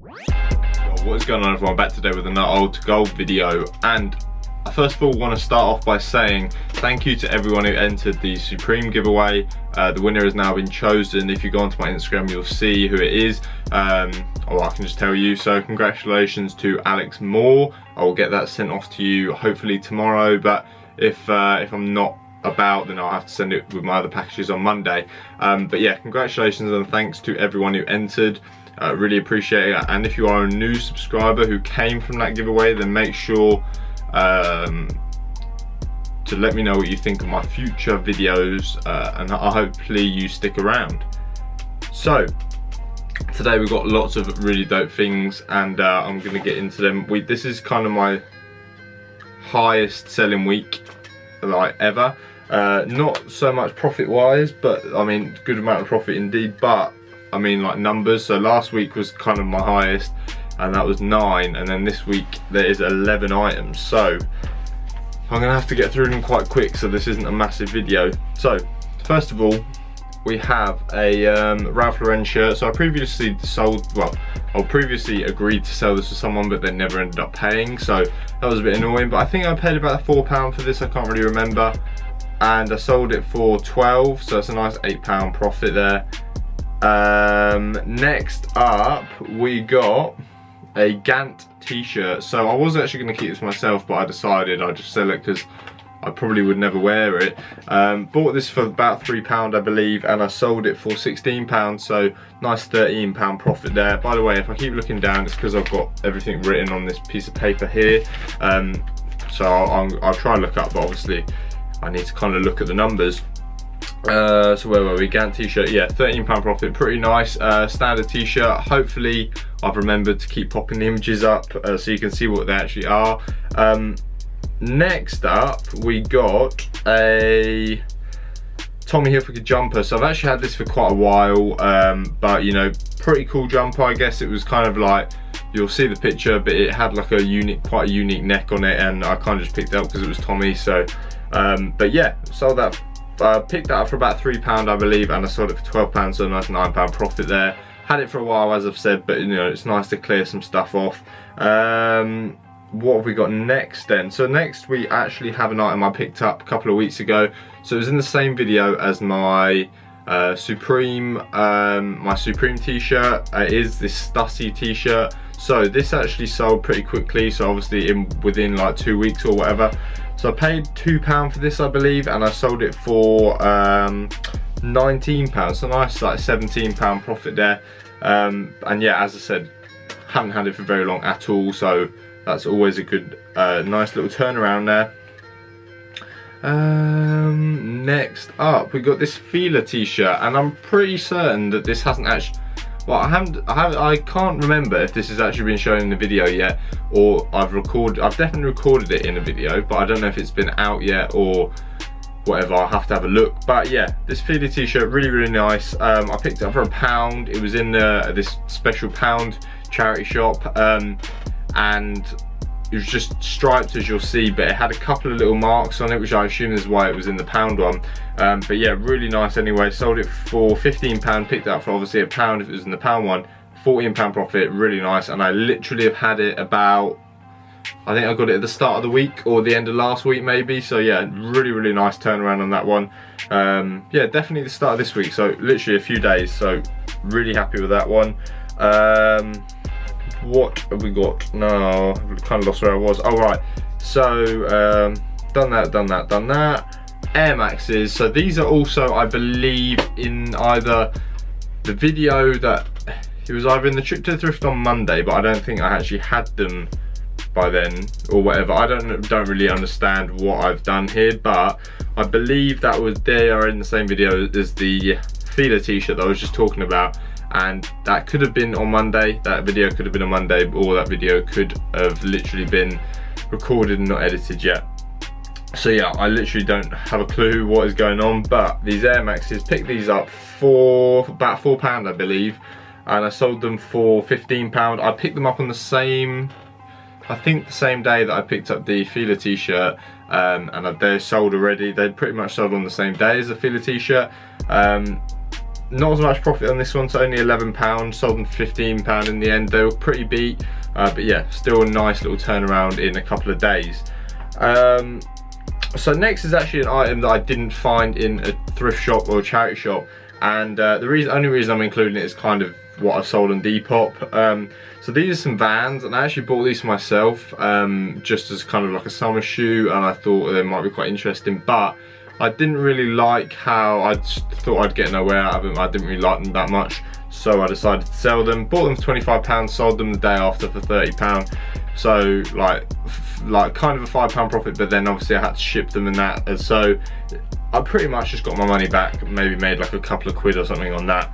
What is going on, everyone? Back today with another old to gold video, and I first of all want to start off by saying thank you to everyone who entered the Supreme giveaway. The winner has now been chosen. If you go onto my Instagram, you'll see who it is. Or I can just tell you. So congratulations to Alex Moore. I will get that sent off to you hopefully tomorrow, but if I'm not about, then I'll have to send it with my other packages on Monday. But yeah, congratulations and thanks to everyone who entered. Really appreciate it. And if you are a new subscriber who came from that giveaway, then make sure to let me know what you think of my future videos, and hopefully you stick around. So today we've got lots of really dope things, and I'm gonna get into them. This is kind of my highest selling week like ever. Not so much profit wise, but I mean good amount of profit indeed, but I mean like numbers. So last week was kind of my highest, and that was 9, and then this week there is 11 items. So I'm gonna have to get through them quite quick, so this isn't a massive video. So first of all, we have a Ralph Lauren shirt. So I previously previously agreed to sell this to someone, but they never ended up paying, so that was a bit annoying. But I think I paid about £4 for this, I can't really remember, and I sold it for 12, so it's a nice £8 profit there. Next up we got a Gant t-shirt. So I was actually going to keep this myself, but I decided I'd just sell it because I probably would never wear it. Bought this for about £3 I believe, and I sold it for £16, so nice £13 profit there. By the way, if I keep looking down, it's because I've got everything written on this piece of paper here, so I'll try and look up, but obviously I need to kind of look at the numbers. So where were we? Gant t-shirt, yeah, £13 profit, pretty nice. Standard t-shirt. Hopefully I've remembered to keep popping the images up so you can see what they actually are. Next up we got a Tommy Hilfiger jumper. So I've actually had this for quite a while, but you know, pretty cool jumper. I guess it was kind of like, you'll see the picture, but it had like quite a unique neck on it, and I kind of just picked it up because it was Tommy. So but yeah, sold that. Picked that up for about £3 I believe, and I sold it for £12, so a nice £9 profit there. Had it for a while, as I've said, but you know, it's nice to clear some stuff off. What have we got next then? So next we actually have an item I picked up a couple of weeks ago. So it was in the same video as my Supreme t-shirt. It is this Stussy t-shirt. So this actually sold pretty quickly, so obviously within like 2 weeks or whatever. So I paid £2 for this I believe, and I sold it for £19, so nice like £17 profit there. And yeah, as I said, haven't had it for very long at all, so that's always a good nice little turnaround there. Next up we got this Fila t-shirt, and I'm pretty certain that this hasn't actually, well, I can't remember if this has actually been shown in the video yet, or I've definitely recorded it in a video, but I don't know if it's been out yet or whatever. I'll have to have a look. But yeah, this Fila t-shirt, really nice. I picked it up for £1. It was in this special pound charity shop, and it was just striped, as you'll see, but it had a couple of little marks on it, which I assume is why it was in the pound one. But yeah, really nice anyway. Sold it for £15, picked it up for obviously £1 if it was in the pound one. £14 profit, really nice. And I literally have had it about, I think I got it at the start of the week or the end of last week maybe. So yeah, really nice turnaround on that one. Yeah, definitely the start of this week, so literally a few days, so really happy with that one. What have we got? No, I've kind of lost where I was. Oh right, so done that. Air Maxes. So these are also, I believe, in either the video that it was either in the trip to the thrift on Monday, but I don't think I actually had them by then or whatever. I don't really understand what I've done here, but I believe that they are in the same video as the Fila t-shirt that I was just talking about. And that could have been on Monday, that video could have been on Monday, or that video could have literally been recorded and not edited yet. So yeah, I literally don't have a clue what is going on, but these Air Maxes, picked these up for about £4 I believe, and I sold them for £15. I picked them up on the same, I think the same day that I picked up the Fila t-shirt, and they're sold already. They'd pretty much sold on the same day as the Fila t-shirt. not as much profit on this one, so only £11, sold them for £15 in the end. They were pretty beat, but yeah, still a nice little turnaround in a couple of days. So next is actually an item that I didn't find in a thrift shop or a charity shop, and the only reason I'm including it is kind of what I've sold on Depop. So these are some Vans, and I actually bought these for myself, just as kind of like a summer shoe, and I thought they might be quite interesting, but I didn't really like how, I just thought I'd get no wear out of them. I didn't really like them that much, so I decided to sell them. Bought them for £25, sold them the day after for £30. So like kind of a £5 profit, but then obviously I had to ship them and that, and so I pretty much just got my money back, maybe made like a couple of quid or something on that.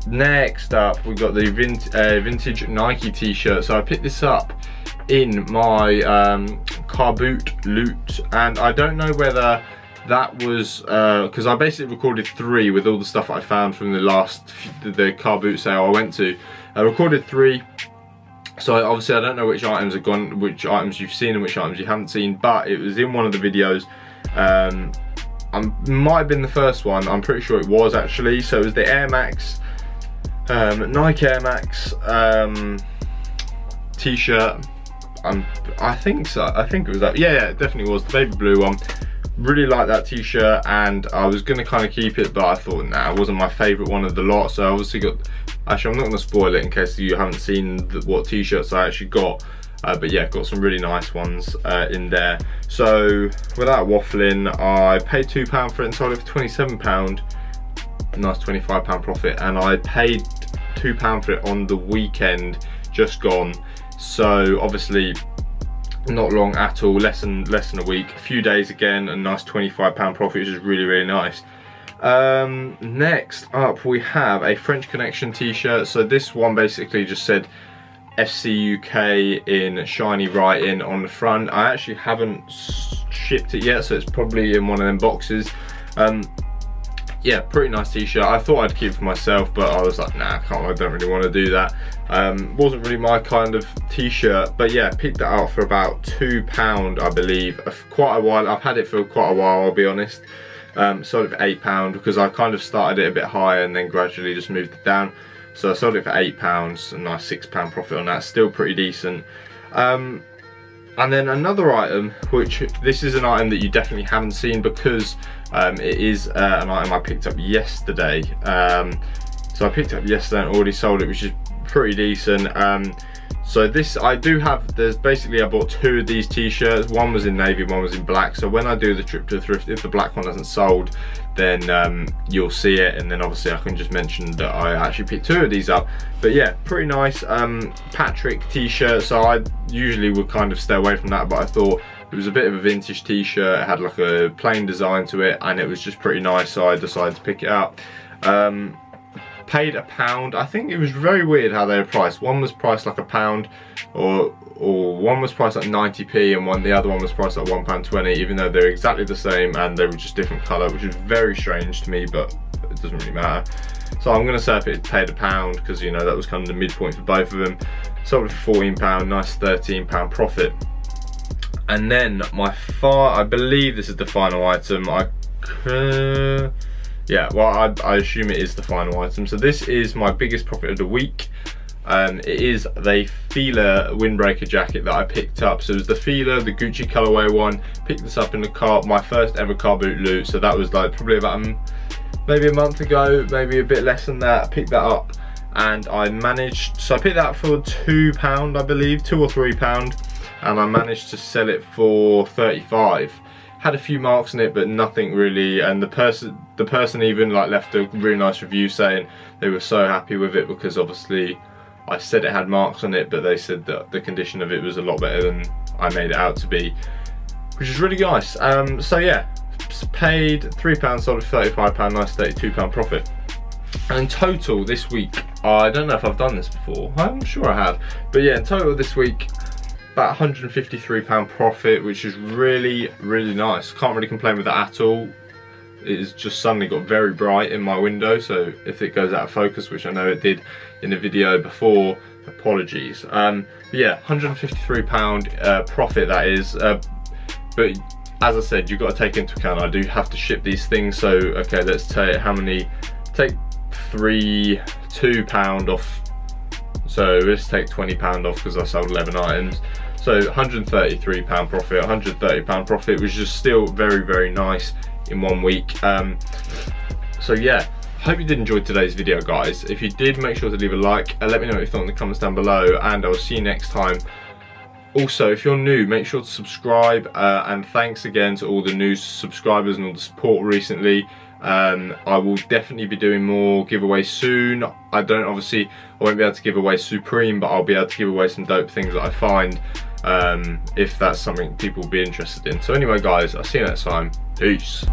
Next up, we got the vintage Nike t-shirt. So I picked this up in my car boot loot, and I don't know whether that was because I basically recorded 3 with all the stuff I found from the car boot sale I went to. I recorded 3, so obviously I don't know which items have gone, which items you've seen and which items you haven't seen, but it was in one of the videos. Might have been the first one, I'm pretty sure it was actually. So it was the Air Max, Nike Air Max t-shirt. I think so, I think it was that. Yeah, it definitely was, the baby blue one. Really like that t-shirt, and I was gonna kind of keep it, but I thought nah, it wasn't my favorite one of the lot. So I obviously actually I'm not gonna spoil it in case you haven't seen what t-shirts I actually got, but yeah, got some really nice ones in there. So without waffling, I paid £2 for it and sold it for £27. Nice £25 profit, and I paid £2 for it on the weekend just gone. So obviously not long at all, less than a week, a few days again, a nice £25 profit, which is really nice. Next up we have a French Connection t-shirt. So this one basically just said FC UK in shiny writing on the front. I actually haven't shipped it yet, so it's probably in one of them boxes. Yeah, pretty nice t-shirt. I thought I'd keep it for myself, but I was like, nah, I don't really want to do that. Wasn't really my kind of t-shirt, but yeah, picked that up for about £2, I believe, quite a while. I've had it for quite a while, I'll be honest. Sold it for £8 because I kind of started it a bit higher and then gradually just moved it down. So I sold it for £8, a nice £6 profit on that, still pretty decent. And then another item, which this is an item that you definitely haven't seen because it is an item I picked up yesterday. So I picked it up yesterday and already sold it, which is pretty decent. So this, I do have, there's basically, I bought 2 of these t-shirts. One was in navy, one was in black. So when I do the trip to the thrift, if the black one hasn't sold, then you'll see it, and then obviously I can just mention that I actually picked 2 of these up. But yeah, pretty nice Patrick t-shirt. So I usually would kind of stay away from that, but I thought it was a bit of a vintage t-shirt. It had like a plain design to it, and it was just pretty nice, so I decided to pick it up. Paid £1. I think it was very weird how they were priced. One was priced like £1, or one was priced like 90p, and the other one was priced like £1.20, even though they're exactly the same and they were just different colour, which is very strange to me, but it doesn't really matter. So I'm gonna say if it paid £1, because you know that was kind of the midpoint for both of them. Sold it for £14, nice £13 profit. And then I believe this is the final item. Yeah, well, I assume it is the final item. So this is my biggest profit of the week. It is the Fila windbreaker jacket that I picked up. So it was the Fila, the Gucci colorway one. Picked this up in the car, my first ever car boot loot. So that was like probably about maybe a month ago, maybe a bit less than that. I picked that up and I managed, so I picked that up for £2, I believe, £2 or £3, and I managed to sell it for 35. Had a few marks on it, but nothing really, and the person even like left a really nice review saying they were so happy with it, because obviously I said it had marks on it, but they said that the condition of it was a lot better than I made it out to be, which is really nice. So yeah, paid £3, sold for £35, nice £32 profit. And in total this week, I don't know if I've done this before, I'm sure I have, but yeah, in total this week, about £153 profit, which is really nice. Can't really complain with that at all. It has just suddenly got very bright in my window, so if it goes out of focus, which I know it did in the video before, apologies. But yeah, £153 profit that is, but as I said, you've got to take into account I do have to ship these things. So okay, let's take how many, take £2 off. So let's take £20 off because I sold 11 items. So £133 profit, £130 profit, which is still very, very nice in 1 week. So yeah, hope you did enjoy today's video, guys. If you did, make sure to leave a like, let me know what you thought in the comments down below, and I'll see you next time. Also, if you're new, make sure to subscribe, and thanks again to all the new subscribers and all the support recently. I will definitely be doing more giveaways soon. I won't be able to give away Supreme, but I'll be able to give away some dope things that I find, if that's something people will be interested in. So anyway, guys, I'll see you next time. Peace.